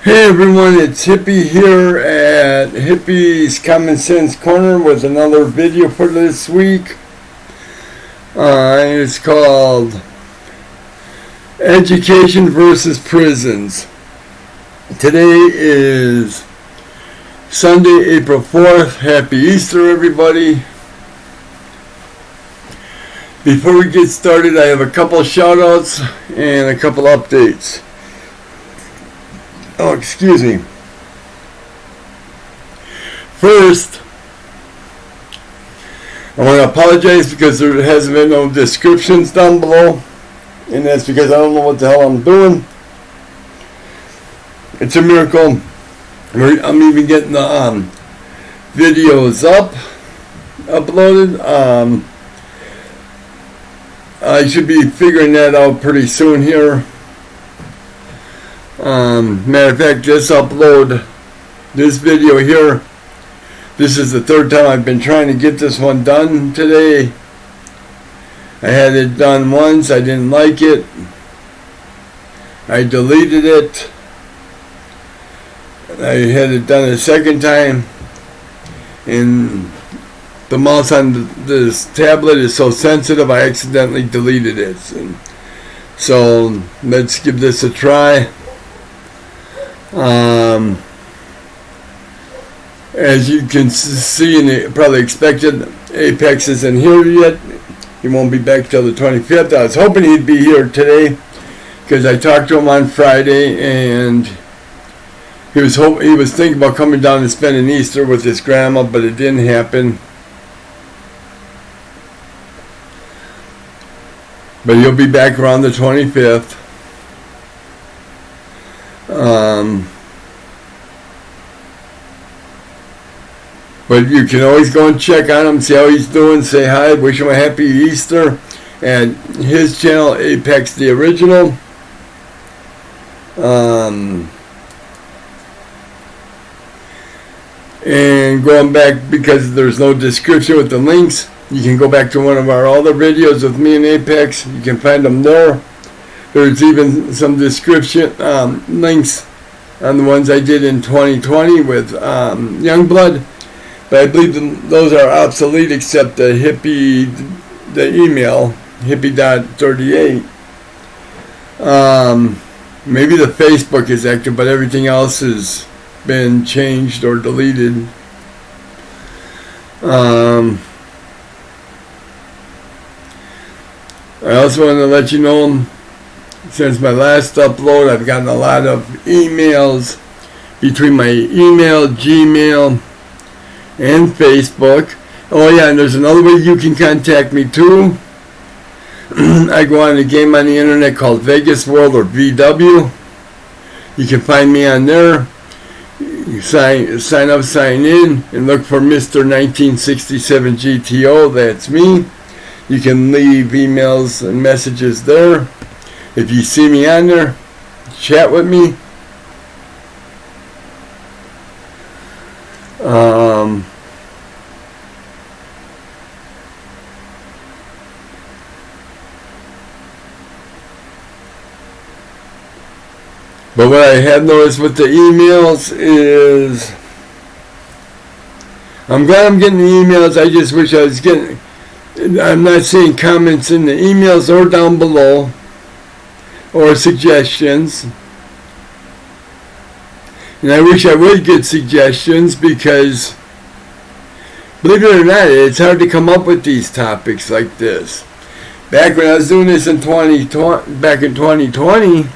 Hey everyone, it's Hippie here at Hippie's Common Sense Corner with another video for this week. It's called Education versus Prisons. Today is Sunday, April 4th. Happy Easter, everybody. Before we get started, I have a couple shout outs and a couple updates. Oh, excuse me. First, I want to apologize because there hasn't been no descriptions down below, and that's because I don't know what the hell I'm doing. It's a miracle. I'm even getting the videos uploaded. I should be figuring that out pretty soon here. Matter of fact, this video here, this is the third time I've been trying to get this one done today. I had it done once, I didn't like it, I deleted it. I had it done a second time, and the mouse on this tablet is so sensitive I accidentally deleted it. So let's give this a try. As you can see, and probably expected, Apex isn't here yet. He won't be back till the 25th. I was hoping he'd be here today because I talked to him on Friday, and he was thinking about coming down and spending Easter with his grandma, but it didn't happen. But he'll be back around the 25th. But you can always go and check on him, see how he's doing, say hi, wish him a happy Easter at his channel, Apex the Original. And going back, because there's no description with the links, you can go back to one of our other videos with me and Apex. You can find them there. There's even some description links on the ones I did in 2020 with Youngblood. But I believe those are obsolete except the Hippie, the email, hippie.38. Maybe the Facebook is active, but everything else has been changed or deleted. I also want to let you know, since my last upload, I've gotten a lot of emails between my email, Gmail, and Facebook. Oh yeah, and there's another way you can contact me too. I go on a game on the internet called Vegas World, or VW. You can find me on there. You sign up, sign in, and look for Mr. 1967 GTO. That's me. You can leave emails and messages there. If you see me on there, chat with me. But what I have noticed with the emails is, I'm glad I'm getting the emails. I just wish I was getting, I'm not seeing comments in the emails or down below, or suggestions. And I wish I would get suggestions, because believe it or not, it's hard to come up with these topics like this. Back when I was doing this in 2020,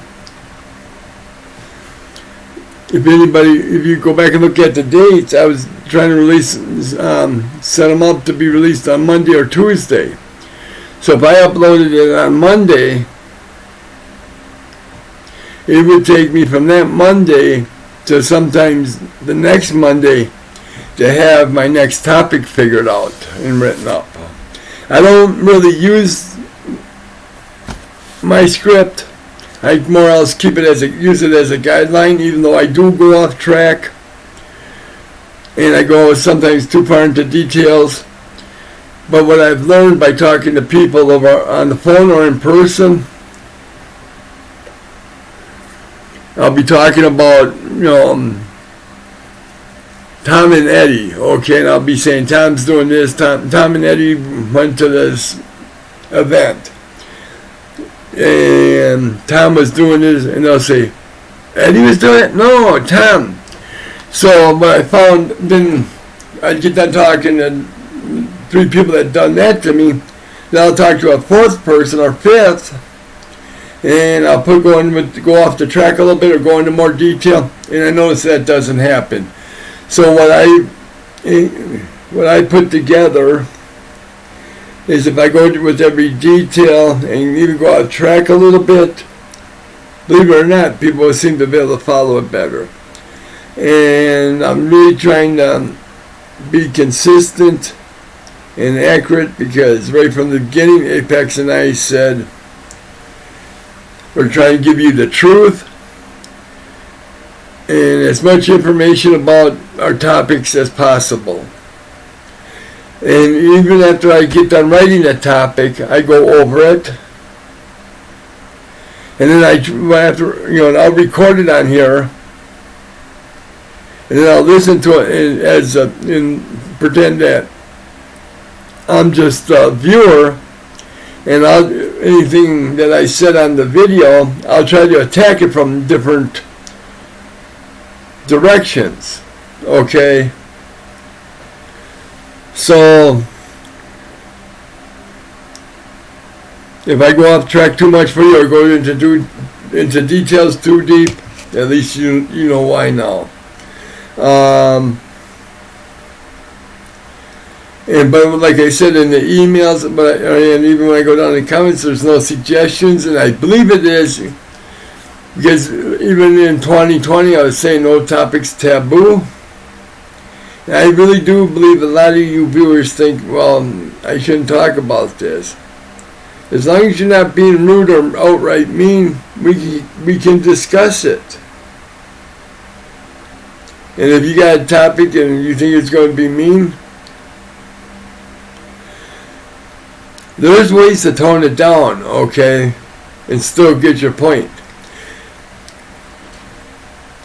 if you go back and look at the dates, I was trying to release, set them up to be released on Monday or Tuesday. So if I uploaded it on Monday, it would take me from that Monday to sometimes the next Monday to have my next topic figured out and written up. I don't really use my script. I more or less use it as a guideline, even though I do go off track, and I go sometimes too far into details. But what I've learned by talking to people over on the phone or in person, I'll be talking about, Tom and Eddie, okay, and I'll be saying Tom's doing this, Tom and Eddie went to this event, and Tom was doing this, and they'll say, Eddie was doing it? No, Tom. So what I found, then I'd get done talking to 3 people that had done that to me, then I'll talk to a 4th person or 5th, and I'll go off the track a little bit or go into more detail, and I notice that doesn't happen. So what I put together is if I go with every detail and even go off track a little bit, believe it or not, people will seem to be able to follow it better. And I'm really trying to be consistent and accurate, because right from the beginning, Apex and I said, we're trying to give you the truth and as much information about our topics as possible. And even after I get done writing a topic, I go over it. And then I'll record it on here. And then I'll listen to it and pretend that I'm just a viewer. And anything that I said on the video, I'll try to attack it from different directions. Okay? So, if I go off track too much for you or go into details too deep, at least you know why now. But like I said in the emails, and even when I go down in the comments, there's no suggestions, and I believe it is, because even in 2020 I was saying no topics taboo. And I really do believe a lot of you viewers think, well, I shouldn't talk about this. As long as you're not being rude or outright mean, we can discuss it. And if you got a topic and you think it's going to be mean, there's ways to tone it down, okay, and still get your point.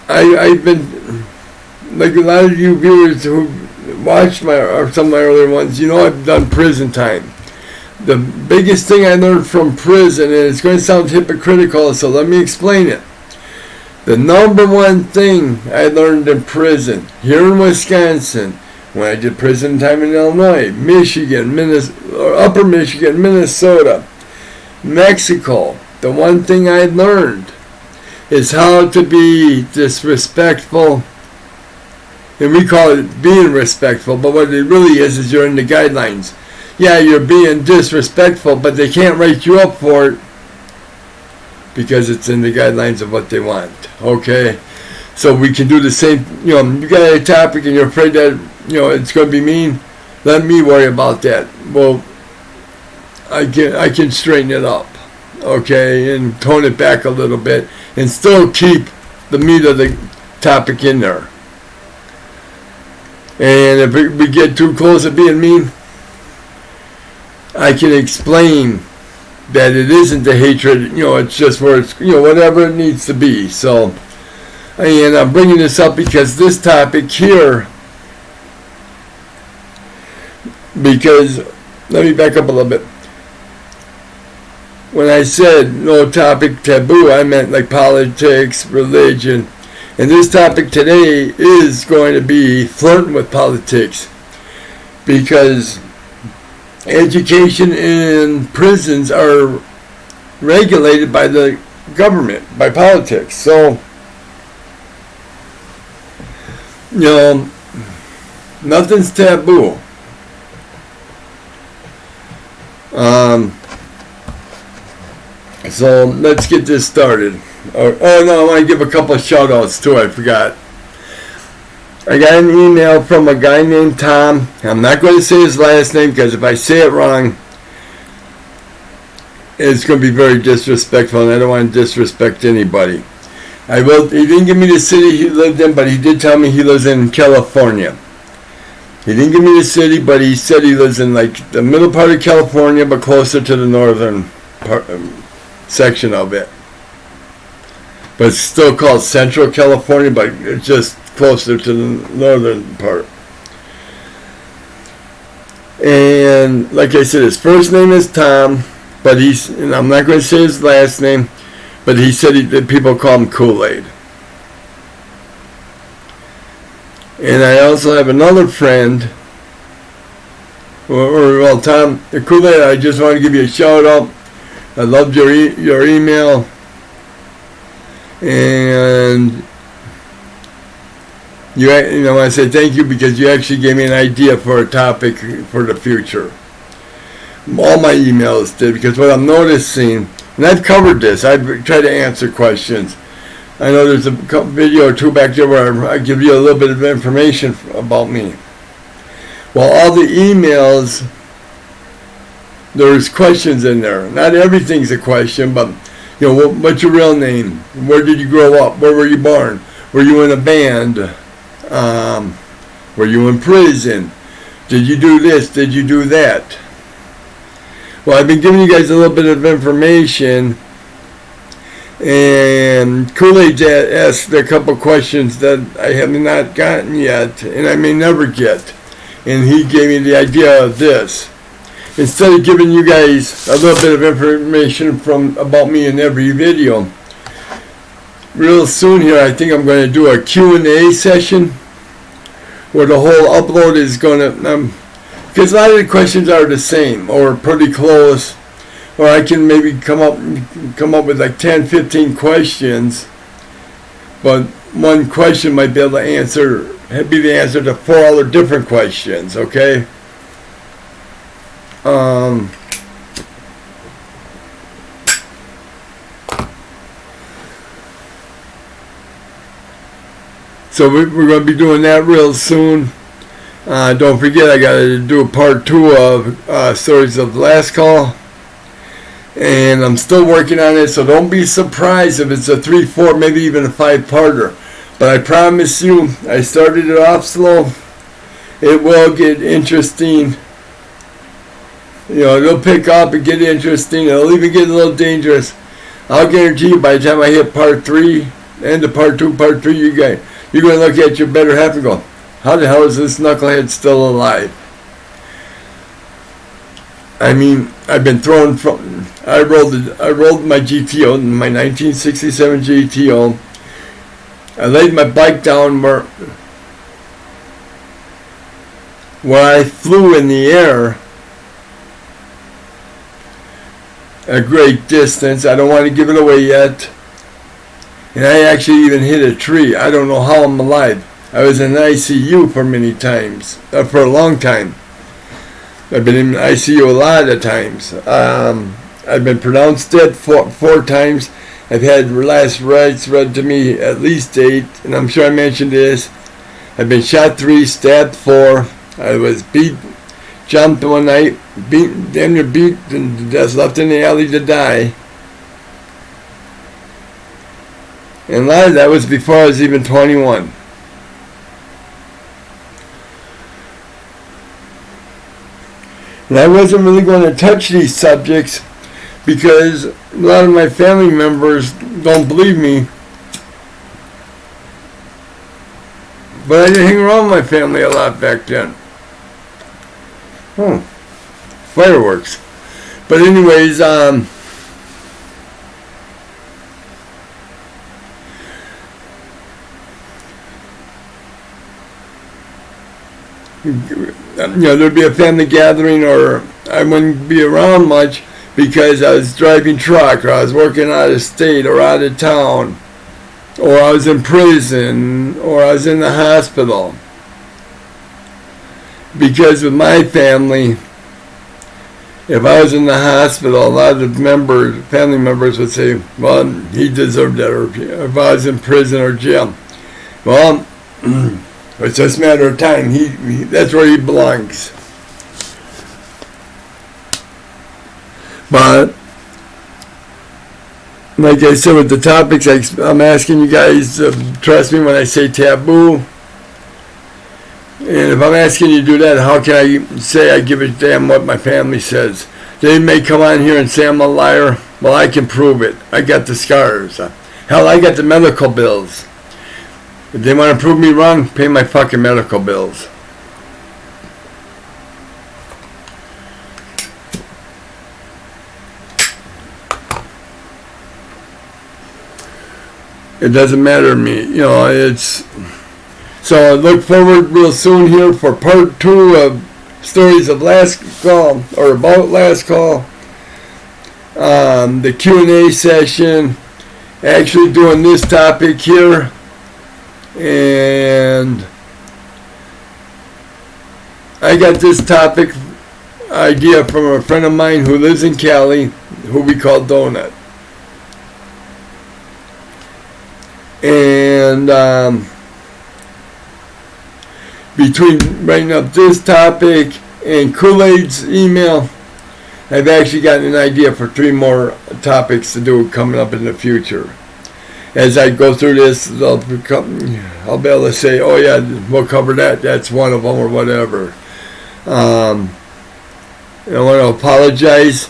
I've been, like a lot of you viewers who watched some of my earlier ones, I've done prison time. The biggest thing I learned from prison, and it's going to sound hypocritical, so let me explain it. The number one thing I learned in prison, here in Wisconsin, when I did prison time in Illinois, Michigan, Upper Michigan, Minnesota, Mexico, the one thing I learned is how to be disrespectful. And we call it being respectful, but what it really is you're in the guidelines. Yeah, you're being disrespectful, but they can't write you up for it because it's in the guidelines of what they want. Okay? So we can do the same. You got a topic and you're afraid that it's going to be mean. Let me worry about that. Well, I can straighten it up, okay, and tone it back a little bit, and still keep the meat of the topic in there. And if we get too close to being mean, I can explain that it isn't the hatred. It's just where it's whatever it needs to be. So, and I'm bringing this up because this topic here. Because, let me back up a little bit. When I said no topic taboo, I meant like politics, religion. And this topic today is going to be flirting with politics. Because education in prisons are regulated by the government, by politics. So, nothing's taboo. So let's get this started. Oh no, I want to give a couple of shout outs too, I forgot. I got an email from a guy named Tom. I'm not going to say his last name because if I say it wrong, it's going to be very disrespectful, and I don't want to disrespect anybody. He didn't give me the city he lived in, but he did tell me he lives in California. He didn't give me the city, but he said he lives in like the middle part of California, but closer to the northern part, section of it. but it's still called Central California, but it's just closer to the northern part. And like I said, his first name is Tom, but and I'm not going to say his last name, but he said that people call him Kool-Aid. And I also have another friend, well, Tom, Kool-Aid, I just want to give you a shout out. I loved your email, and you know, I say thank you because you actually gave me an idea for a topic for the future. All my emails did, because what I'm noticing, and I've covered this, I've tried to answer questions. I know there's a video or two back there where I give you a little bit of information about me. Well, all the emails, there's questions in there. Not everything's a question, but you know, what's your real name? Where did you grow up? Where were you born? Were you in a band? Were you in prison? Did you do this? Did you do that? Well, I've been giving you guys a little bit of information, and Kool-Aid asked a couple questions that I have not gotten yet, and I may never get. And he gave me the idea of this. Instead of giving you guys a little bit of information about me in every video, real soon here I think I'm going to do a Q&A session where the whole upload is going to, because a lot of the questions are the same or pretty close, or I can maybe come up with like 10, 15 questions, but one question might be able to be the answer to 4 other different questions, okay? So we're going to be doing that real soon. Don't forget, I got to do a part 2 of Stories of the Last Call. And I'm still working on it, so don't be surprised if it's a 3, 4, maybe even a 5-parter. But I promise you, I started it off slow. It will get interesting. You know, it'll pick up and get interesting. It'll even get a little dangerous. I'll guarantee you by the time I hit part 3, end of part 2, part 3, you're going to look at your better half and go, how the hell is this knucklehead still alive? I mean, I've been thrown from, I rolled my GTO, my 1967 GTO. I laid my bike down where I flew in the air a great distance. I don't want to give it away yet. And I actually even hit a tree. I don't know how I'm alive. I was in ICU for many times, for a long time. I've been in ICU a lot of times. I've been pronounced dead four times. I've had last rites read to me at least 8, and I'm sure I mentioned this. I've been shot 3, stabbed 4. I was jumped one night, damn near beat to death, left in the alley to die. And a lot of that was before I was even 21. And I wasn't really going to touch these subjects because a lot of my family members don't believe me. But I didn't hang around my family a lot back then. Fireworks. But anyways, there'd be a family gathering, or I wouldn't be around much because I was driving truck, or I was working out of state or out of town, or I was in prison, or I was in the hospital. Because with my family, if I was in the hospital, a lot of family members would say, well, he deserved that, or if I was in prison or jail, well, it's just a matter of time. That's where he belongs. But, like I said, with the topics, I'm asking you guys to trust me when I say taboo. And if I'm asking you to do that, how can I say I give a damn what my family says? They may come on here and say I'm a liar. Well, I can prove it. I got the scars. Hell, I got the medical bills. If they want to prove me wrong, pay my fucking medical bills. It doesn't matter to me, you know, it's... So I look forward real soon here for part 2 of Stories of Last Call, or About Last Call. The Q&A session, actually doing this topic here. And I got this topic idea from a friend of mine who lives in Cali, who we call Donut. And between writing up this topic and Kool-Aid's email, I've actually gotten an idea for 3 more topics to do coming up in the future. As I go through this, I'll be able to say, oh yeah, we'll cover that, that's one of them, or whatever. I want to apologize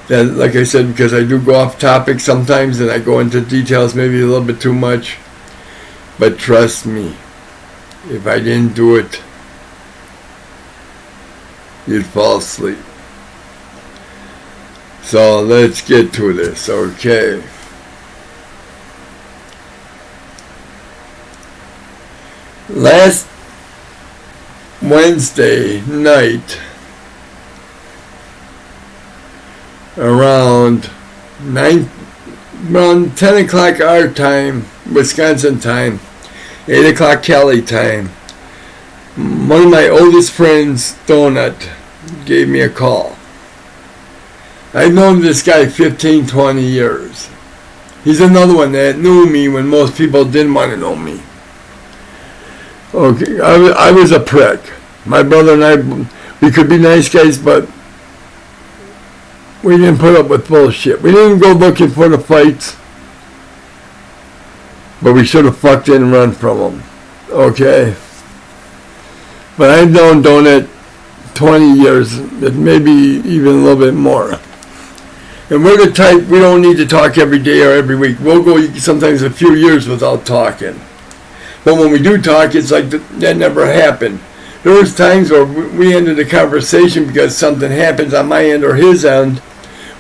that, like I said, because I do go off topic sometimes and I go into details maybe a little bit too much. But trust me, if I didn't do it, you'd fall asleep. So let's get to this, okay? Last Wednesday night, around 10 o'clock our time, Wisconsin time, 8 o'clock Cali time, one of my oldest friends, Donut, gave me a call. I've known this guy 15, 20 years. He's another one that knew me when most people didn't want to know me. Okay, I was a prick. My brother and I, we could be nice guys, but we didn't put up with bullshit. We didn't go looking for the fights, but we should have fucked in and run from them. Okay? But I've known Donut 20 years, maybe even a little bit more. And we're the type, we don't need to talk every day or every week. We'll go sometimes a few years without talking. But when we do talk, it's like that never happened. There was times where we ended the conversation because something happens on my end or his end.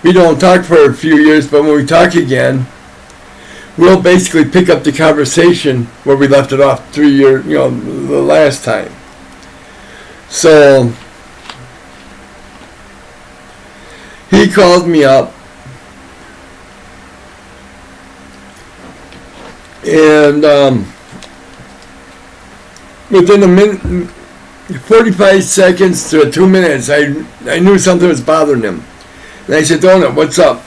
We don't talk for a few years, but when we talk again, we'll basically pick up the conversation where we left it off 3 years, the last time. So he called me up, and within a minute, 45 seconds to 2 minutes, I knew something was bothering him. And I said, Donut, what's up?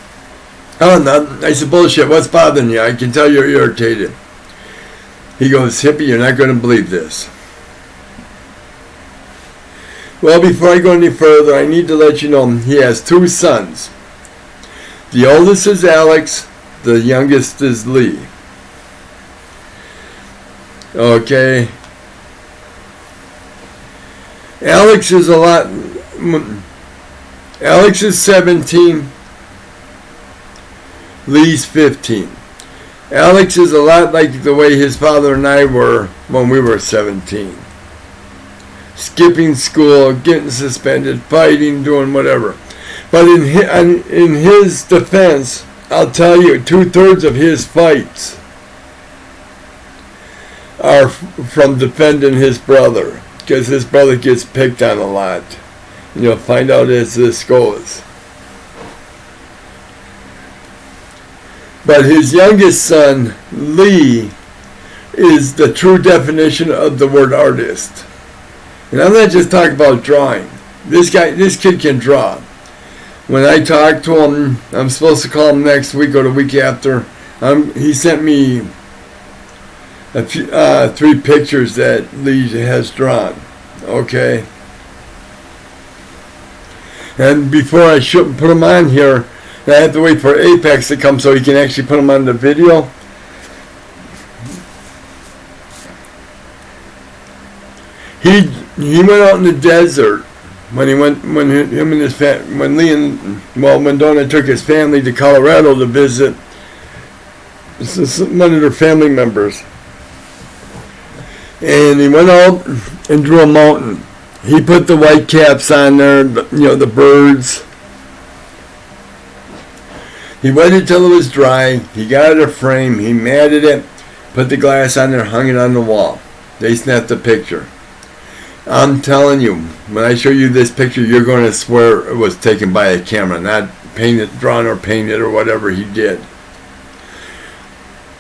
Oh, nothing. I said, bullshit, what's bothering you? I can tell you're irritated. He goes, Hippie, you're not going to believe this. Well, before I go any further, I need to let you know he has 2 sons. The oldest is Alex, the youngest is Lee. Okay. Alex is 17. Lee's 15. Alex is a lot like the way his father and I were when we were 17. Skipping school, getting suspended, fighting, doing whatever. But in his defense, I'll tell you, 2/3 of his fights are from defending his brother, because his brother gets picked on a lot. And you'll find out as this goes. But his youngest son, Lee, is the true definition of the word artist. And I'm not just talking about drawing. This kid can draw. When I talk to him, I'm supposed to call him next week or the week after. He sent me a few, 3 pictures that Lee has drawn. Okay? And before I should put them on here, I have to wait for Apex to come so he can actually put them on the video. He went out in the desert when Donut took his family to Colorado to visit one of their family members. And he went out and drew a mountain. He put the white caps on there, the birds. He waited till it was dry. He got a frame. He matted it, put the glass on there, hung it on the wall. They snapped a picture. I'm telling you, when I show you this picture, you're going to swear it was taken by a camera, not drawn or painted or whatever he did.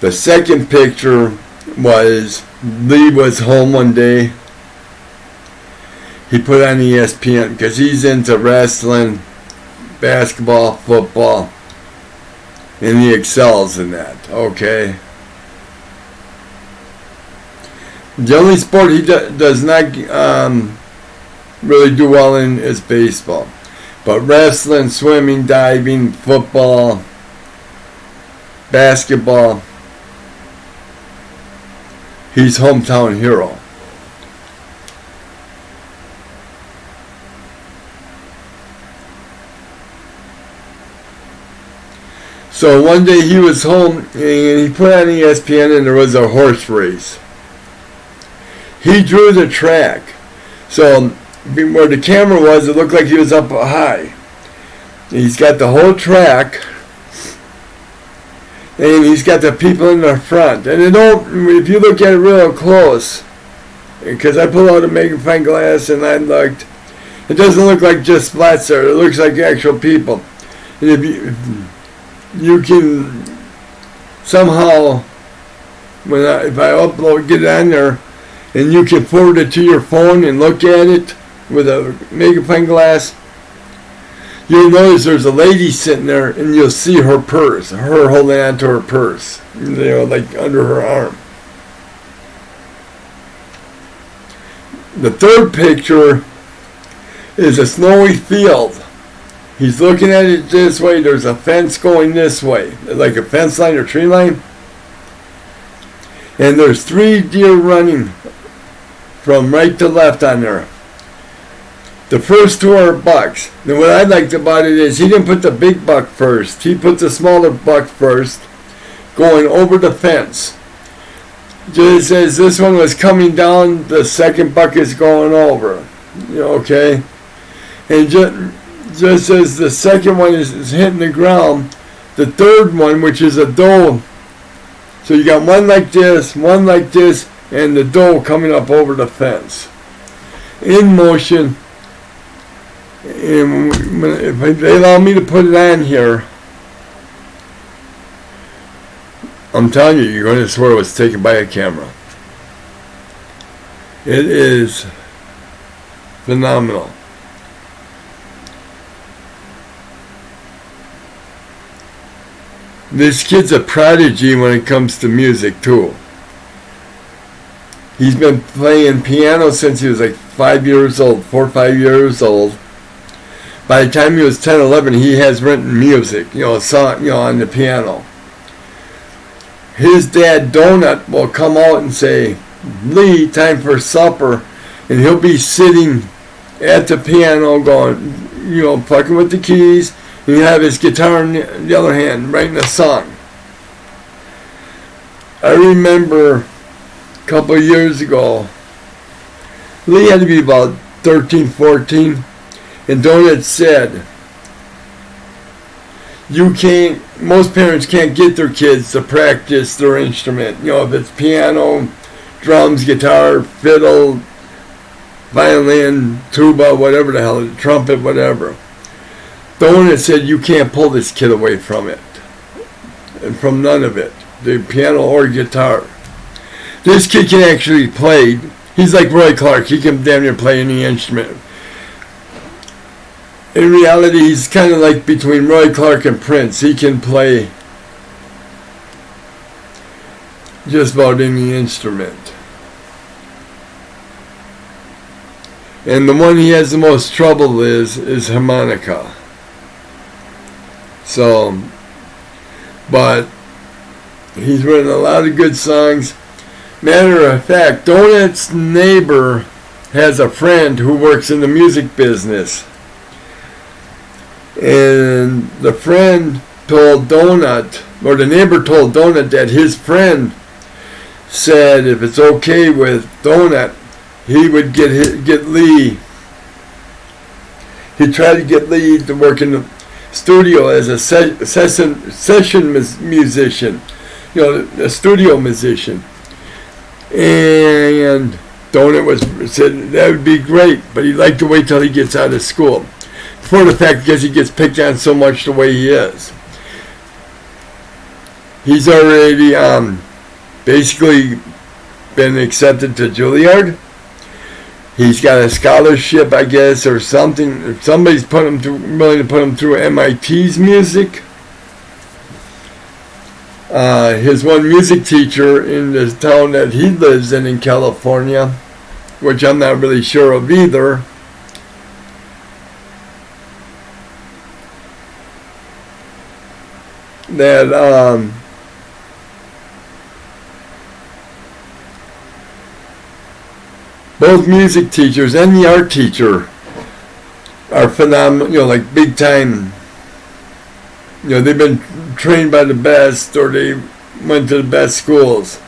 The second picture was Lee was home one day. He put on ESPN because he's into wrestling, basketball, football, and he excels in that, okay? The only sport he does not really do well in is baseball. But wrestling, swimming, diving, football, basketball, he's hometown hero. So one day he was home and he put on ESPN and there was a horse race. He drew the track. So where the camera was, it looked like he was up high. He's got the whole track and he's got the people in the front. And if you look at it real close, because I pulled out a magnifying glass and I looked, it doesn't look like just flats there. It looks like actual people. And if you can somehow, if I get it on there, and you can forward it to your phone and look at it with a magnifying glass, you'll notice there's a lady sitting there, and you'll see her purse, her holding on to her purse, like under her arm. The third picture is a snowy field. He's looking at it this way. There's a fence going this way, like a fence line or tree line. And there's 3 deer running from right to left on there. The first 2 are bucks. And what I liked about it is he didn't put the big buck first. He put the smaller buck first, going over the fence. Just as this one was coming down, the second buck is going over. Okay? And just as the second one is hitting the ground, the third one, which is a doe, so you got one like this, and the doe coming up over the fence. In motion. And if they allow me to put it on here, I'm telling you, you're going to swear it was taken by a camera. It is phenomenal. This kid's a prodigy when it comes to music, too. He's been playing piano since he was like 4 or 5 years old. By the time he was 10, 11, he has written music, a song, on the piano. His dad, Donut, will come out and say, Lee, time for supper. And he'll be sitting at the piano going, fucking with the keys. And he'll have his guitar in the other hand, writing a song. I remember a couple of years ago, Lee had to be about 13, 14. And Donut said, most parents can't get their kids to practice their instrument. If it's piano, drums, guitar, fiddle, violin, tuba, whatever the hell, trumpet, whatever. Donut said, you can't pull this kid away from it. And from none of it. The piano or guitar. This kid can actually play. He's like Roy Clark. He can damn near play any instrument. In reality, he's kind of like between Roy Clark and Prince. He can play just about any instrument. And the one he has the most trouble is harmonica. So, but he's written a lot of good songs. Matter of fact, Donut's neighbor has a friend who works in the music business. And the friend told Donut, or the neighbor told Donut that his friend said if it's okay with Donut, he would get Lee. He tried to get Lee to work in the studio as a session musician, a studio musician. And Donut said that would be great, but he'd like to wait till he gets out of school. For the fact because he gets picked on so much the way he is. He's already basically been accepted to Juilliard. He's got a scholarship, I guess, or something. Somebody's willing to put him through MIT's music. His one music teacher in the town that he lives in California, which I'm not really sure of either, that both music teachers and the art teacher are phenomenal, like big time. They've been trained by the best, or they went to the best schools,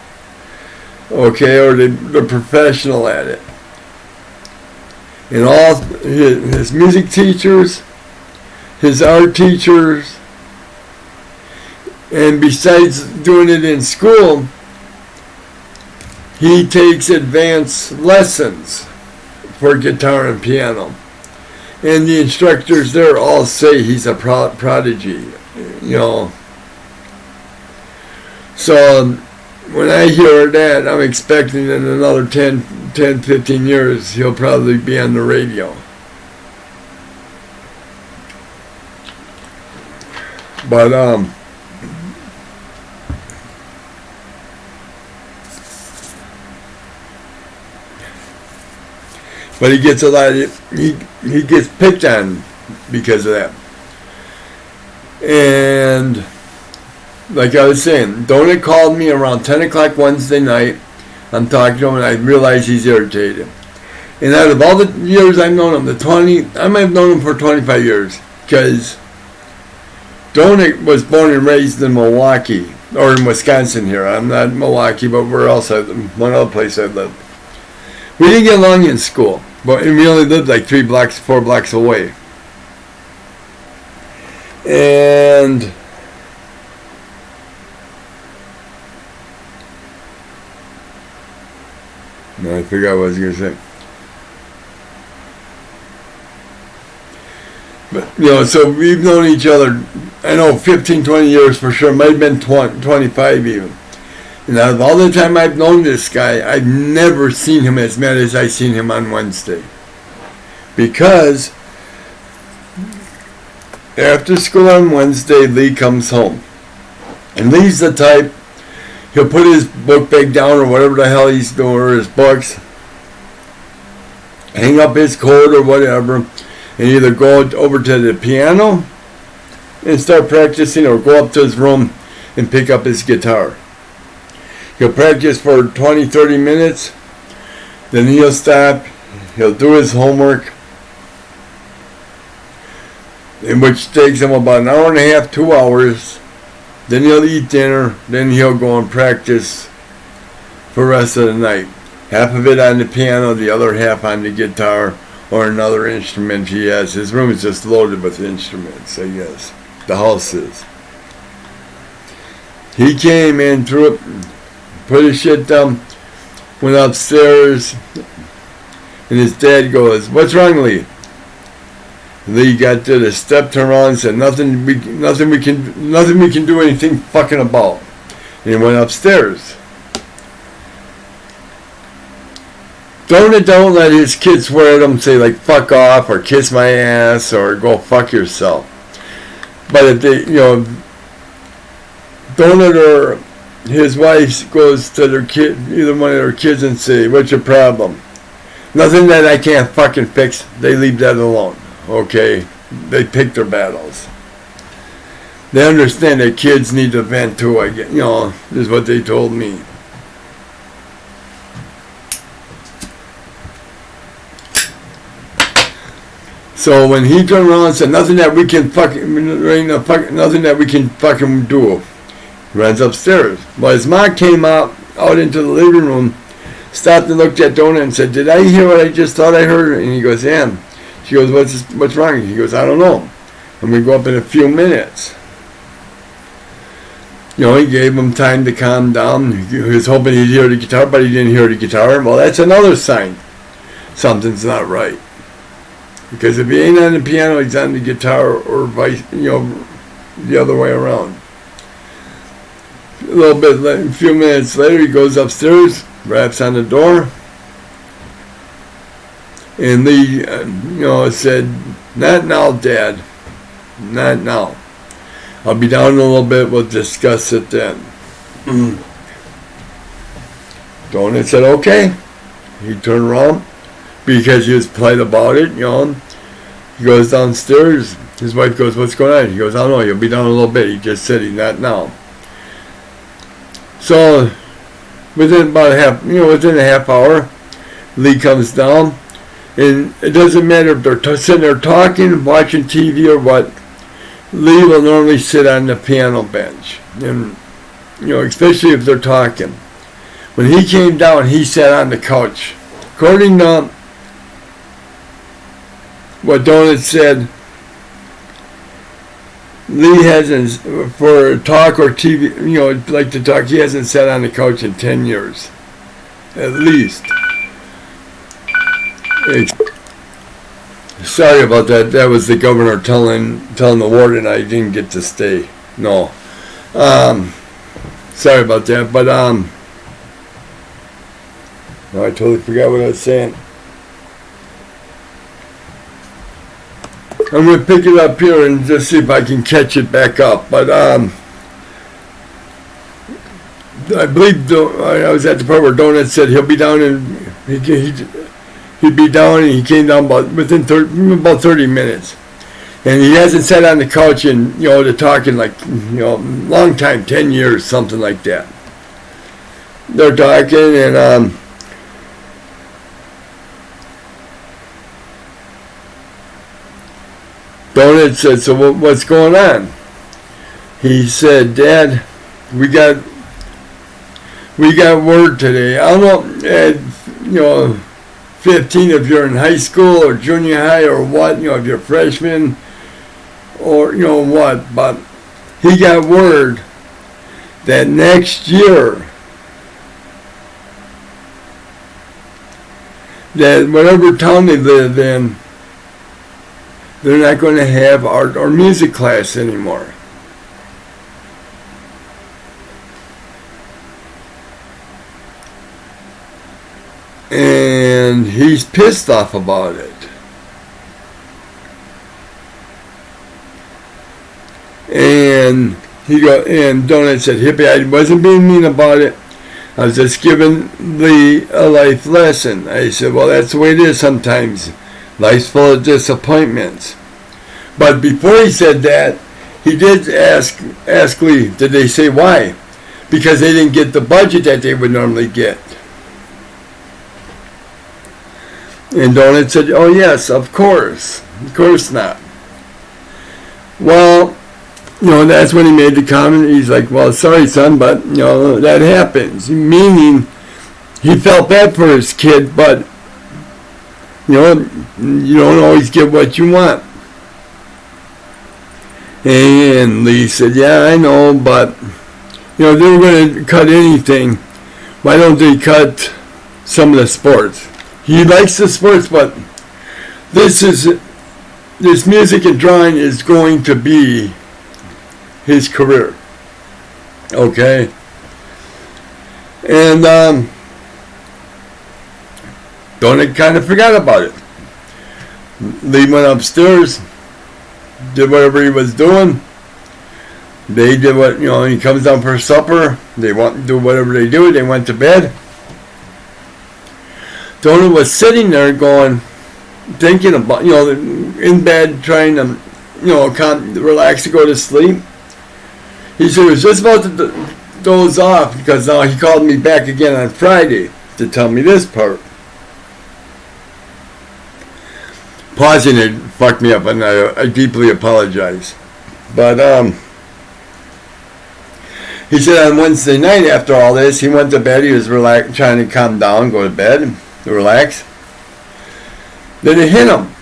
okay, or they're professional at it. And all his music teachers, his art teachers, and besides doing it in school, he takes advanced lessons for guitar and piano. And the instructors there all say he's a prodigy, So when I hear that, I'm expecting in another 10, 15 years, he'll probably be on the radio. But, But he gets a lot of, he gets picked on because of that. And like I was saying, Donut called me around 10 o'clock Wednesday night. I'm talking to him and I realize he's irritated. And out of all the years I've known him, I might have known him for 25 years, because Donut was born and raised in Milwaukee, or in Wisconsin here. I'm not in Milwaukee, but where else one other place I lived. We didn't get along in school, but we only lived like 4 blocks away. And no, I forgot what I was going to say. But, so we've known each other, I know, 15, 20 years for sure. Might have been 25 even. And out of all the time I've known this guy, I've never seen him as mad as I seen him on Wednesday. Because after school on Wednesday, Lee comes home. And Lee's the type, he'll put his book bag down or whatever the hell he's doing, or his books, hang up his coat or whatever, and either go over to the piano and start practicing, or go up to his room and pick up his guitar. He'll practice for 20, 30 minutes, then he'll stop, he'll do his homework, in which takes him about an hour and a half, 2 hours. Then he'll eat dinner, then he'll go and practice for the rest of the night. Half of it on the piano, the other half on the guitar or another instrument he has. His room is just loaded with instruments, I guess. The house is. He came in, threw it, put his shit down, went upstairs, and his dad goes, "What's wrong, Lee?" Lee got to the step, turned around and said, nothing we can do anything fucking about. And he went upstairs. Don't let his kids swear at him, say like fuck off or kiss my ass or go fuck yourself. But if they, Donut or his wife goes to their kid, either one of their kids, and say, "What's your problem?" Nothing that I can't fucking fix. They leave that alone. Okay, they pick their battles. They understand that kids need to vent too. I get, is what they told me. So when he turned around and said, nothing that we can fucking do, he runs upstairs. Well, his mom came out into the living room, stopped and looked at Donut and said, did I hear what I just thought I heard? And he goes, yeah. She goes, what's wrong? He goes, I don't know. And we go up in a few minutes. He gave him time to calm down. He was hoping he'd hear the guitar, but he didn't hear the guitar. Well, that's another sign something's not right. Because if he ain't on the piano, he's on the guitar, or vice, the other way around. A few minutes later, he goes upstairs, raps on the door, and Lee, said, not now, Dad, not now. I'll be down in a little bit, we'll discuss it then. Donut said, okay. He turned around, because he was polite about it, He goes downstairs, his wife goes, what's going on? He goes, I don't know, he'll be down in a little bit. He just said he's not now. So, within a half hour, Lee comes down, and it doesn't matter if they're sitting there talking, watching TV or what, Lee will normally sit on the piano bench, and, especially if they're talking. When he came down, he sat on the couch. According to what Donut said, Lee hasn't, for talk or TV, like to talk, he hasn't sat on the couch in 10 years. At least. Hey, sorry about that. That was the governor telling the warden I didn't get to stay. No. Sorry about that. But, no, I totally forgot what I was saying. I'm going to pick it up here and just see if I can catch it back up. But I believe I was at the part where Donut said he'll be down and he'd be down, and he came down within about 30 minutes. And he hasn't sat on the couch and to talking like long time, 10 years, something like that. They're talking and Donut said, so what's going on? He said, Dad, we got word today. I don't know, 15 if you're in high school or junior high or what, if you're a freshman or what, but he got word that next year that whatever town they live in, they're not going to have art or music class anymore. And he's pissed off about it. And Donut said, Hippie, I wasn't being mean about it. I was just giving Lee a life lesson. I said, well, that's the way it is sometimes. Life's full of disappointments. But before he said that, he did ask Lee, did they say why? Because they didn't get the budget that they would normally get. And Donut said, oh yes, of course not. Well, that's when he made the comment. He's like, well, sorry son, but that happens. Meaning, he felt bad for his kid, but you don't always get what you want. And Lee said, yeah, I know, but they were going to cut anything. Why don't they cut some of the sports? He likes the sports, but this music and drawing is going to be his career. Okay? And Donut kind of forgot about it. Lee went upstairs, did whatever he was doing. They did what, he comes down for supper. They want to do whatever they do. They went to bed. Donut was sitting there going, thinking about, in bed, trying to, relax to go to sleep. He said he was just about to doze off because now he called me back again on Friday to tell me this part. pausing it fucked me up, and I deeply apologize. But he said on Wednesday night after all this, he went to bed. He was trying to calm down, go to bed, relax. Then it hit him.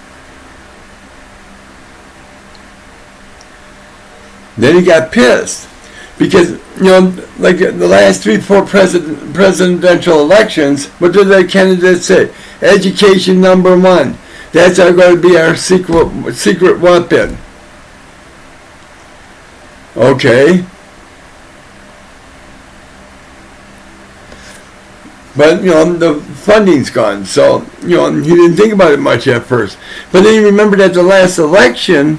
Then he got pissed because, like the last 3-4 presidential elections, what did the candidates say? Education number one. That's going to be our secret weapon. Okay. But, the funding's gone. So, he didn't think about it much at first. But then he remembered at the last election,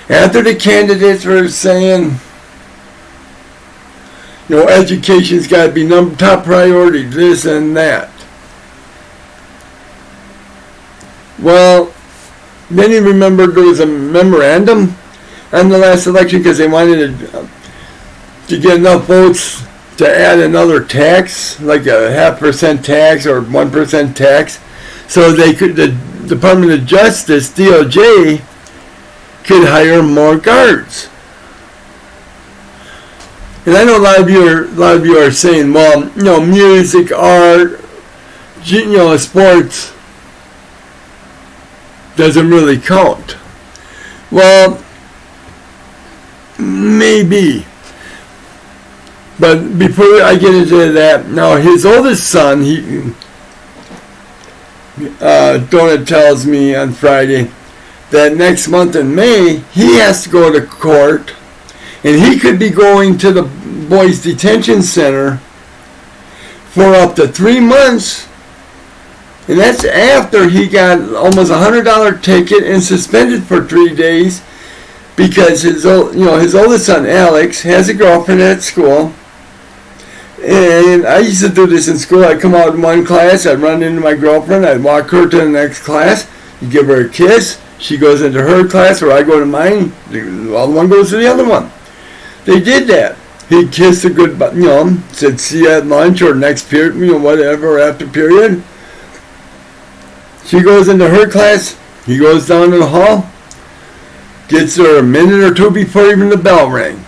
after the candidates were saying, education's got to be top priority, this and that. Well, then he remembered there was a memorandum on the last election because they wanted to get enough votes to add another tax, like a 0.5% tax or 1% tax, so the Department of Justice, DOJ, could hire more guards. And I know a lot of you are saying, well, music, art, sports doesn't really count. Well, maybe. But before I get into that, now his oldest son, Donna tells me on Friday that next month in May, he has to go to court, and he could be going to the boys' detention center for up to 3 months. And that's after he got almost $100 ticket and suspended for 3 days because his oldest son, Alex, has a girlfriend at school. And I used to do this in school. I'd come out in one class, I'd run into my girlfriend, I'd walk her to the next class, you give her a kiss, she goes into her class, or I go to mine, well, one goes to the other one. They did that. He kissed her goodbye, said see you at lunch or next period, whatever, after period. She goes into her class, he goes down to the hall, gets her a minute or two before even the bell rang.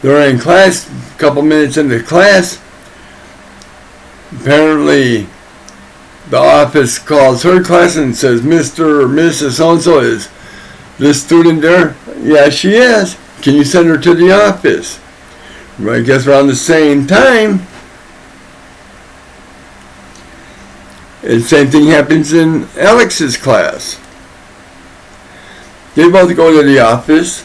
They're in class, a couple minutes into class. Apparently, the office calls her class and says, Mr. or Mrs. So-and-so, is this student there? Yeah, she is. Can you send her to the office? I guess around the same time. And same thing happens in Alex's class. They both go to the office.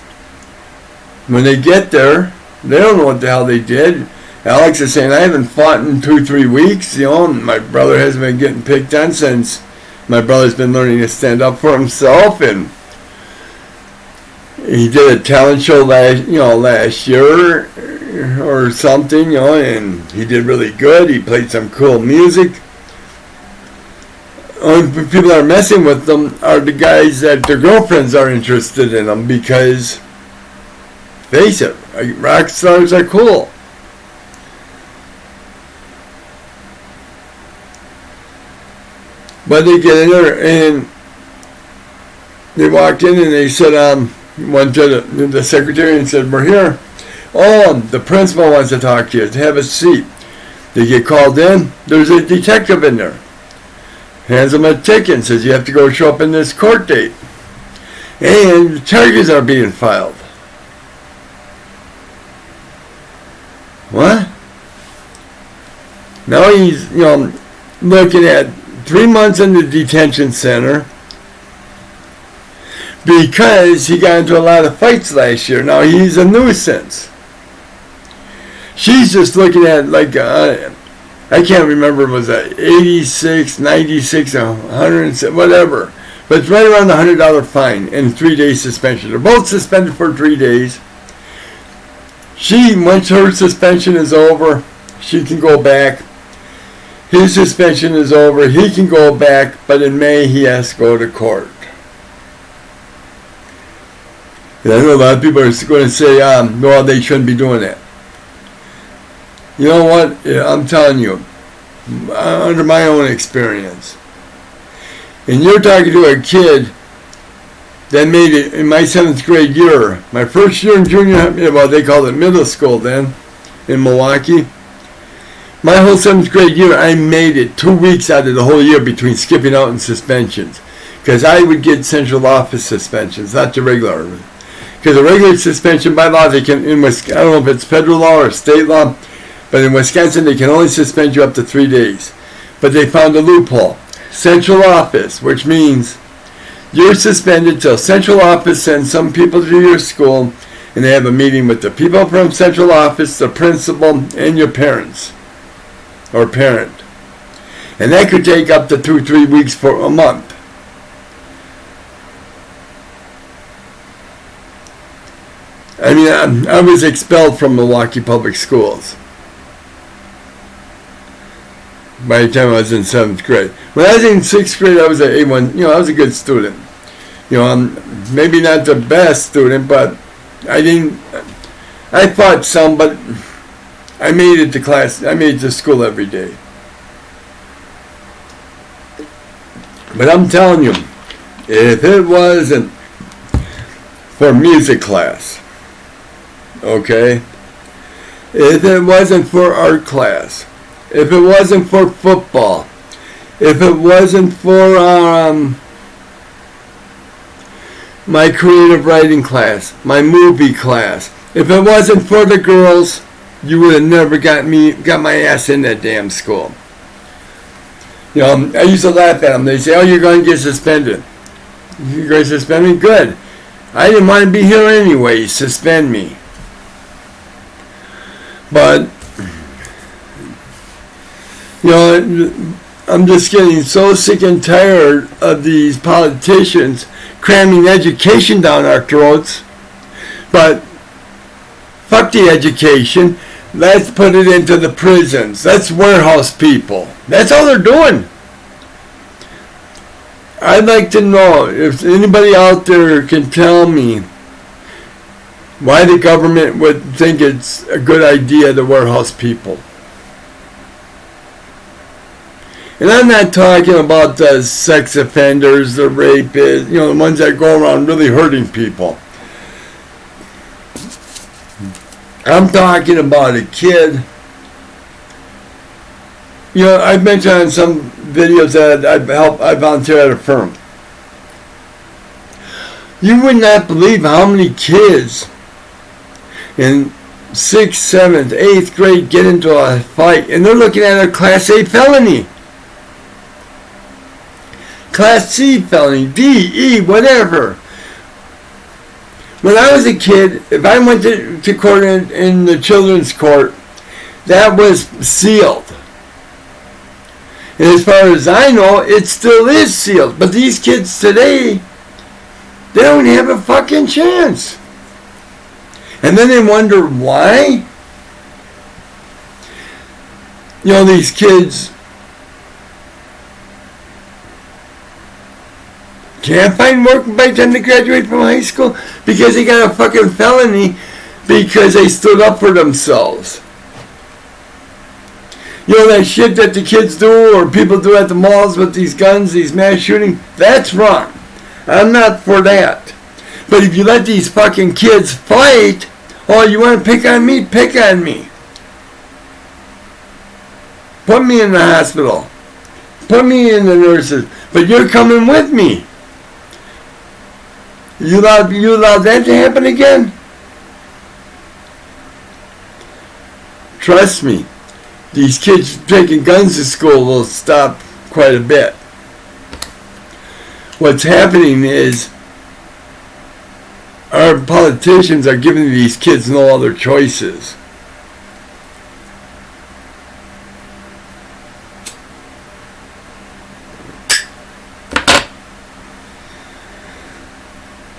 When they get there, they don't know what the hell they did. Alex is saying, I haven't fought in 2-3 weeks. My brother hasn't been getting picked on since my brother's been learning to stand up for himself. And he did a talent show last year or something, and he did really good. He played some cool music. Only people that are messing with them are the guys that their girlfriends are interested in them because, face it, rock stars are cool. But they get in there and they walked in and they said, went to the secretary and said, we're here. Oh, the principal wants to talk to you. Have a seat. They get called in. There's a detective in there. Hands them a ticket and says, you have to go show up in this court date. And charges are being filed. What? Now he's, looking at 3 months in the detention center because he got into a lot of fights last year. Now he's a nuisance. She's just looking at I can't remember, was it 86, 96, 100, whatever. But it's right around the $100 fine and 3 days suspension. They're both suspended for 3 days. Once her suspension is over, she can go back. His suspension is over, he can go back, but in May he has to go to court. And I know a lot of people are going to say, well, they shouldn't be doing that. You know what? I'm telling you, under my own experience, And you're talking to a kid that made it in my 7th grade year. My first year in junior, well, they called it middle school then, in Milwaukee. My whole 7th grade year, I made it 2 weeks out of the whole year between skipping out and suspensions. Because I would get central office suspensions, not the regular. Because a regular suspension, by law, they can, I don't know if it's federal law or state law, but in Wisconsin, they can only suspend you up to 3 days. But they found a loophole. Central office, which means you're suspended till central office sends some people to your school, and they have a meeting with the people from central office, the principal, and your parents, or parent. And that could take up to 2-3 weeks for a month. I mean, I was expelled from Milwaukee Public Schools by the time I was in 7th grade. When I was in 6th grade, I was an A1. I was a good student. Maybe not the best student, but I fought some, but I made it to class. I made it to school every day. But I'm telling you, if it wasn't for music class, okay, if it wasn't for art class, if it wasn't for football, if it wasn't for my creative writing class, my movie class, if it wasn't for the girls, you would have never got my ass in that damn school. I used to laugh at them. They say, "Oh, you're going to get suspended." "You're going to suspend me?" "Good. I didn't want to be here anyway. Suspend me." But I'm just getting so sick and tired of these politicians cramming education down our throats. But fuck the education. Let's put it into the prisons. Let's warehouse people. That's all they're doing. I'd like to know if anybody out there can tell me why the government would think it's a good idea to warehouse people. And I'm not talking about the sex offenders, the rapists, the ones that go around really hurting people. I'm talking about a kid. I've mentioned on some videos that I volunteer at a firm. You would not believe how many kids in 6th, 7th, 8th grade get into a fight, and they're looking at a Class A felony. Class C felony, D, E, whatever. When I was a kid, if I went to court in the children's court, that was sealed. And as far as I know, it still is sealed. But these kids today, they don't have a fucking chance. And then they wonder why. These kids can't find work by the time they graduate from high school because they got a fucking felony because they stood up for themselves. That shit that the kids do or people do at the malls with these guns, these mass shooting, that's wrong. I'm not for that. But if you let these fucking kids fight, oh, you want to pick on me? Pick on me. Put me in the hospital. Put me in the nurses. But you're coming with me. You allow that to happen again? Trust me, these kids taking guns to school will stop quite a bit. What's happening is our politicians are giving these kids no other choices.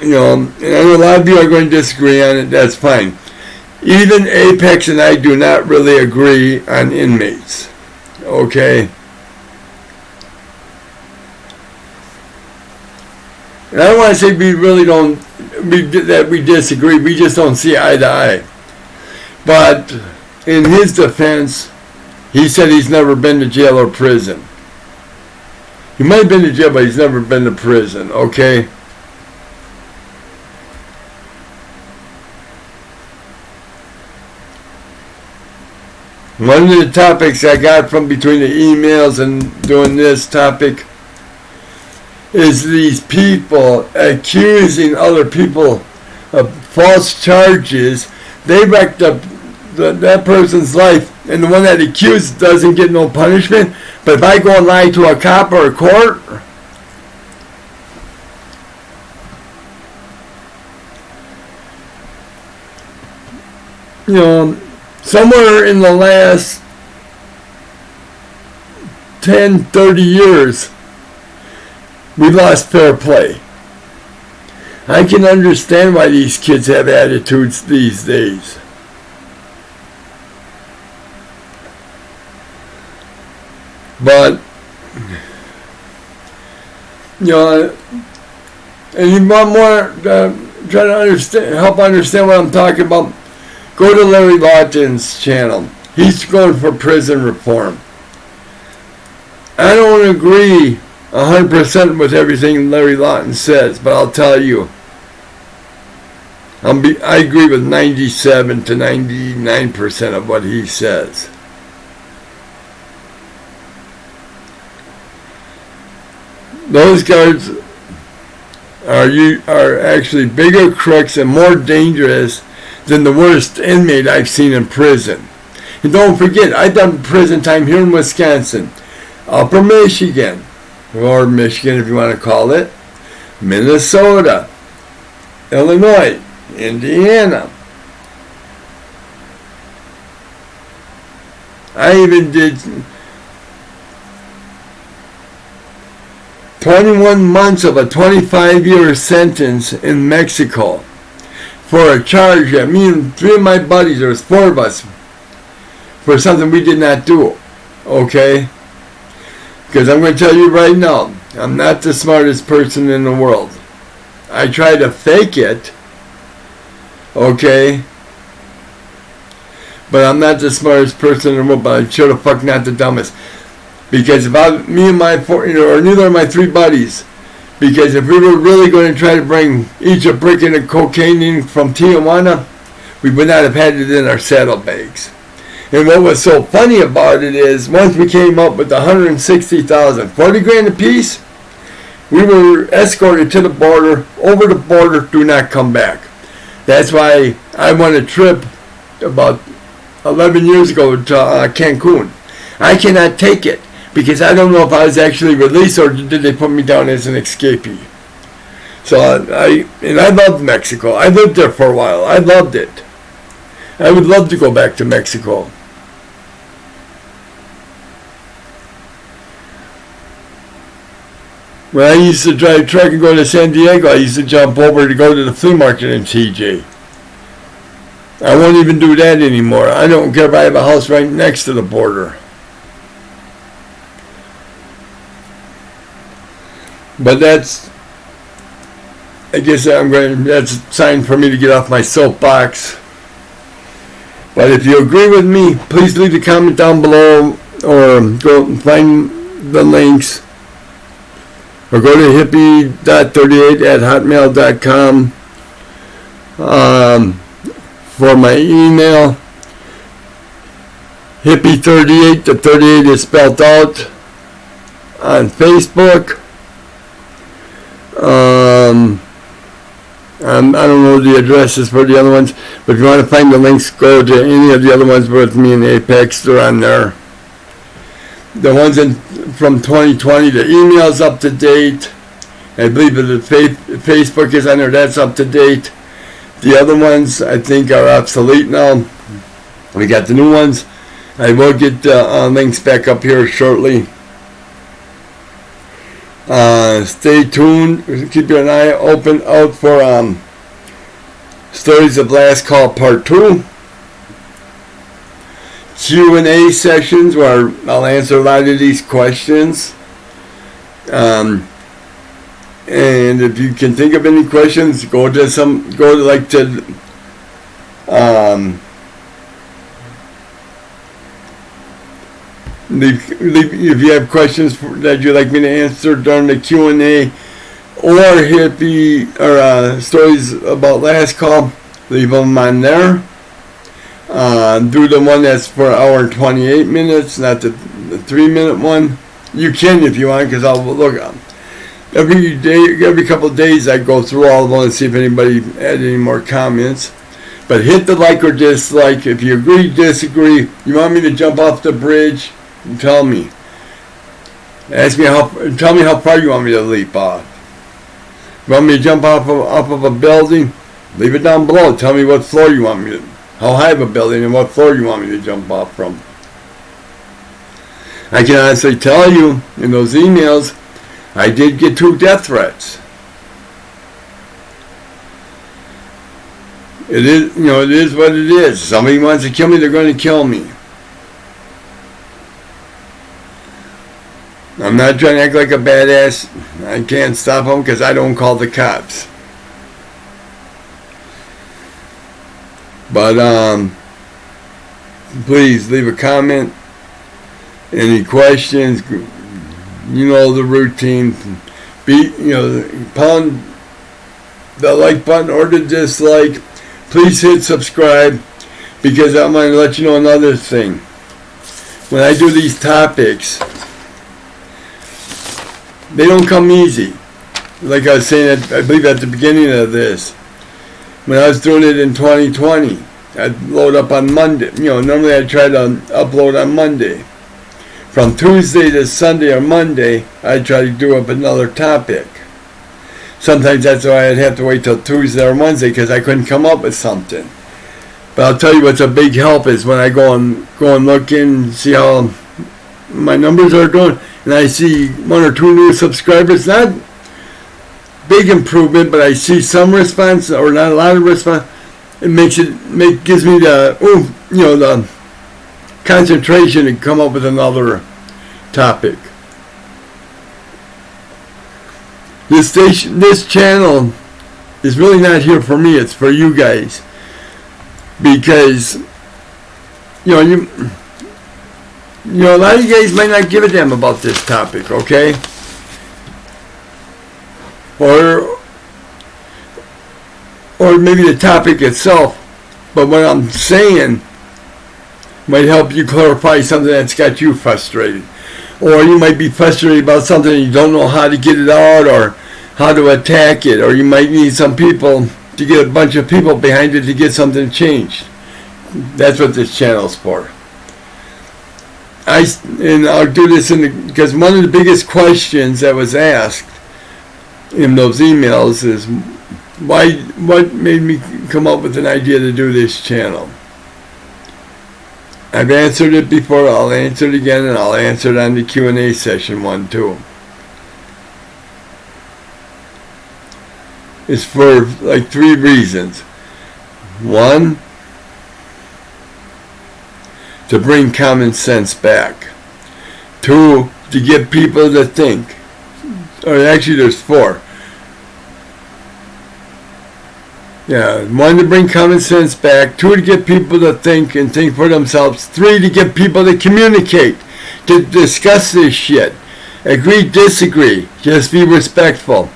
And I know a lot of you are going to disagree on it. That's fine. Even Apex and I do not really agree on inmates. Okay? And I don't want to say that we disagree. We just don't see eye to eye. But in his defense, he said he's never been to jail or prison. He might have been to jail, but he's never been to prison, okay? One of the topics I got from between the emails and doing this topic is these people accusing other people of false charges. They wrecked up that person's life, and the one that accused doesn't get no punishment. But if I go and lie to a cop or a court, you know, somewhere in the last 10, 30 years, we lost fair play. I can understand why these kids have attitudes these days. But, you know, and you want more, try to understand, help understand what I'm talking about, go to Larry Lawton's channel. He's going for prison reform. I don't agree 100% with everything Larry Lawton says, but I'll tell you, I agree with 97 to 99% of what he says. Those guys are actually bigger crooks and more dangerous than the worst inmate I've seen in prison. And don't forget, I've done prison time here in Wisconsin, Upper Michigan, or Michigan if you want to call it, Minnesota, Illinois, Indiana. I even did 21 months of a 25-year sentence in Mexico for a charge that me and 3 of my buddies, there was 4 of us, for something we did not do, okay? Because I'm going to tell you right now, I'm not the smartest person in the world. I try to fake it, okay? But I'm not the smartest person in the world, but I'm sure the fuck not the dumbest. Because if me and my 4, or neither of my 3 buddies, because if we were really going to try to bring each a brick of cocaine in from Tijuana, we would not have had it in our saddlebags. And what was so funny about it is, once we came up with 160,000, 40 grand a piece, we were escorted to the border, over the border, do not come back. That's why I won a trip about 11 years ago to Cancun. I cannot take it, because I don't know if I was actually released or did they put me down as an escapee. So I loved Mexico. I lived there for a while. I loved it. I would love to go back to Mexico. When I used to drive truck and go to San Diego, I used to jump over to go to the flea market in TJ. I won't even do that anymore. I don't care if I have a house right next to the border. But that's, I guess that's a sign for me to get off my soapbox. But if you agree with me, please leave a comment down below, or go and find the links, or go to hippie.38@hotmail.com for my email. Hippie38, the 38 is spelled out, on Facebook. I don't know the addresses for the other ones, but if you want to find the links, go to any of the other ones with me in Apex. They're on there. The ones from 2020, the email's up to date. I believe that the Facebook is on there. That's up to date. The other ones, I think, are obsolete now. We got the new ones. I will get links back up here shortly. Stay tuned. Keep your eye open out for Stories of Last Call Part 2. Q&A sessions where I'll answer a lot of these questions. And if you can think of any questions, go to if you have questions that you'd like me to answer during the Q&A or hippie or stories about last call, leave them on there. Do the one that's for an hour and 28 minutes, not the 3-minute one. You can if you want, because I'll look every day, every couple of days I go through all of them and see if anybody had any more comments. But hit the like or dislike. If you agree, disagree, you want me to jump off the bridge, tell me. Tell me how far you want me to leap off. You want me to jump off of a building? Leave it down below. Tell me what floor you want me to, how high of a building and what floor you want me to jump off from. I can honestly tell you in those emails, I did get 2 death threats. It is, it is what it is. Somebody wants to kill me, they're going to kill me. I'm not trying to act like a badass. I can't stop them because I don't call the cops. But please leave a comment. Any questions? You know the routine. Pound the like button or the dislike. Please hit subscribe, because I'm going to let you know another thing. When I do these topics, they don't come easy. Like I was saying, I believe at the beginning of this, when I was doing it in 2020, I'd load up on Monday. Normally I try to upload on Monday. From Tuesday to Sunday or Monday, I'd try to do up another topic. Sometimes that's why I'd have to wait till Tuesday or Wednesday, because I couldn't come up with something. But I'll tell you what's a big help is when I go and look in, see how my numbers are doing, and I see 1 or 2 new subscribers. Not big improvement, but I see some response or not a lot of response. It gives me the concentration to come up with another topic. This channel is really not here for me. It's for you guys, because a lot of you guys might not give a damn about this topic, okay? Or maybe the topic itself, but what I'm saying might help you clarify something that's got you frustrated. Or you might be frustrated about something and you don't know how to get it out or how to attack it. Or you might need some people to get a bunch of people behind it to get something changed. That's what this channel's for. I'll do this because one of the biggest questions that was asked in those emails is, what made me come up with an idea to do this channel? I've answered it before, I'll answer it again, and I'll answer it on the Q&A session 1 too. It's for like 3 reasons. 1, to bring common sense back. 2, to get people to think. Or actually there's 4. Yeah, 1, to bring common sense back. 2, to get people to think and think for themselves. 3, to get people to communicate, to discuss this shit. Agree, disagree, just be respectful.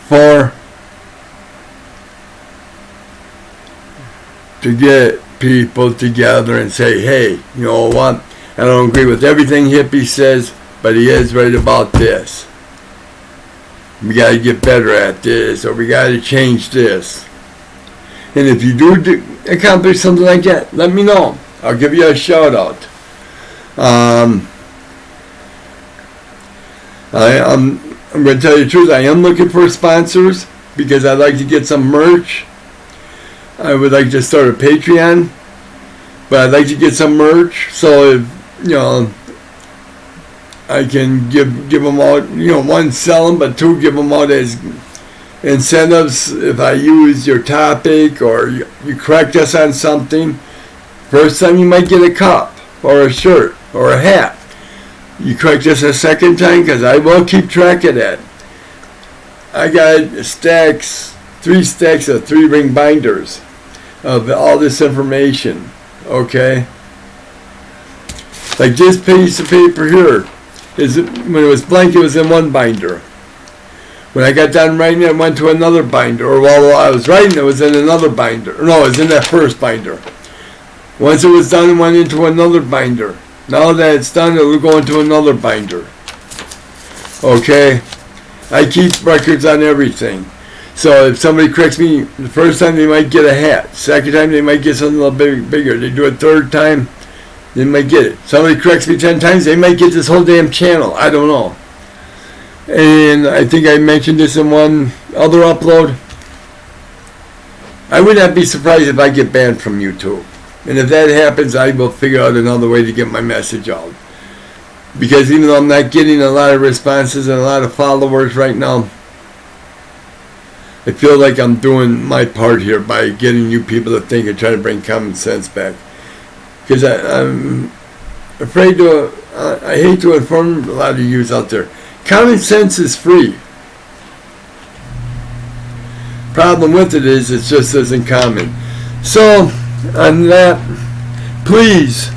4, to get people together and say, hey, you know what? I don't agree with everything Hippie says, but he is right about this. We got to get better at this, or we got to change this. And if you do accomplish something like that, let me know. I'll give you a shout out. I'm going to tell you the truth. I am looking for sponsors because I'd like to get some merch. I would like to start a Patreon, but I'd like to get some merch so if, I can give them out, 1, sell them, but 2, give them out as incentives if I use your topic or you correct us on something. First time you might get a cup or a shirt or a hat. You correct us a second time, because I will keep track of that. I got 3 stacks of 3-ring binders of all this information, okay? Like this piece of paper here, when it was blank, it was in one binder. When I got done writing it, went to another binder. Or while I was writing, it was in another binder. No, it was in that first binder. Once it was done, it went into another binder. Now that it's done, it will go into another binder. Okay? I keep records on everything. So if somebody corrects me, the first time they might get a hat. Second time they might get something a little bigger. They do it third time, they might get it. Somebody corrects me 10 times, they might get this whole damn channel. I don't know. And I think I mentioned this in one other upload. I would not be surprised if I get banned from YouTube. And if that happens, I will figure out another way to get my message out. Because even though I'm not getting a lot of responses and a lot of followers right now, I feel like I'm doing my part here by getting you people to think and try to bring common sense back. Because I'm afraid to, I hate to inform a lot of you out there. Common sense is free. Problem with it is it just isn't common. So, on that, please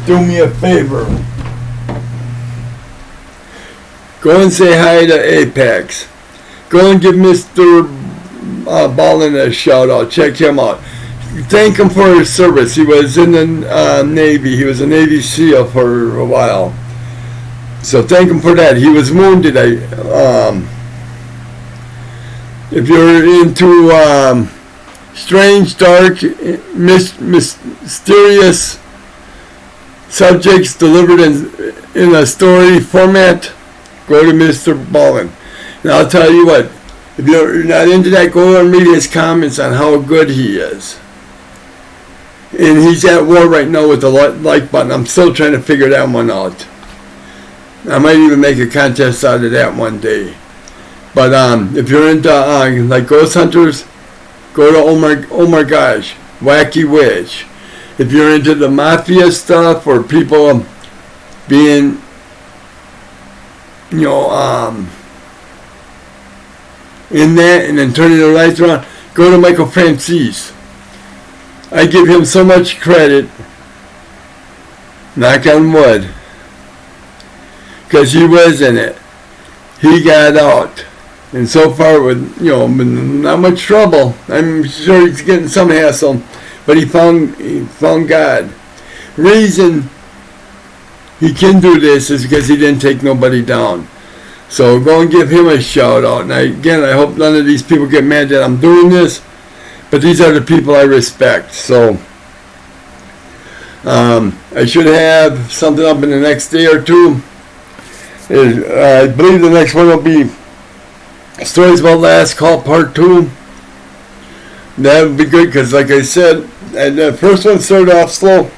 do me a favor. Go and say hi to Apex. Go and give Mr. Ballin a shout out. Check him out. Thank him for his service. He was in the Navy. He was a Navy SEAL for a while. So thank him for that. He was wounded. If you're into strange, dark, mysterious subjects delivered in a story format, go to Mr. Ballin. And I'll tell you what, if you're not into that, go and read his comments on how good he is. And he's at war right now with the like button. I'm still trying to figure that one out. I might even make a contest out of that one day. But if you're into like ghost hunters, go to Oh My Gosh, Wacky Witch. If you're into the mafia stuff or people being, in that and then turning their lights around, go to Michael Francis. I give him so much credit, knock on wood, because he was in it. He got out. And so far with, not much trouble. I'm sure he's getting some hassle, but he found God. Reason he can do this is because he didn't take nobody down. So go and give him a shout out. And I hope none of these people get mad that I'm doing this, but these are the people I respect. So I should have something up in the next day or two. I believe the next one will be Stories About Last Call Part 2. That would be good because, like I said, and the first one started off slow.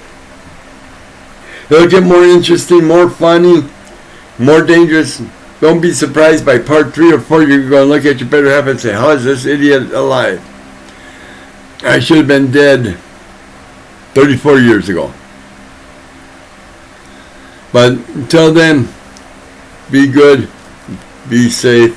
It'll get more interesting, more funny, more dangerous. Don't be surprised by Part 3 or 4. You're going to look at your better half and say, how is this idiot alive? I should have been dead 34 years ago. But until then, be good, be safe.